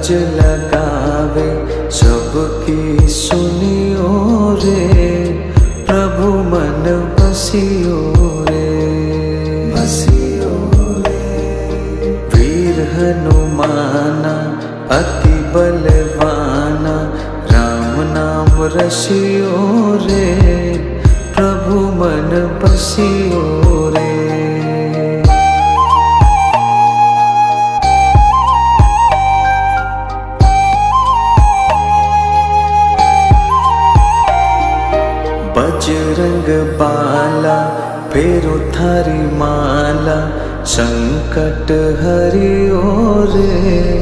गज लगावे सबकी सुनियो रे, प्रभु मन बसियो रे, बसियो रे। वीर हनुमाना अति बलवाना, राम नाम रसियो रे, प्रभु मन बसियो रे। बजरंग बाला फेरो थारी माला, संकट हरियो रे,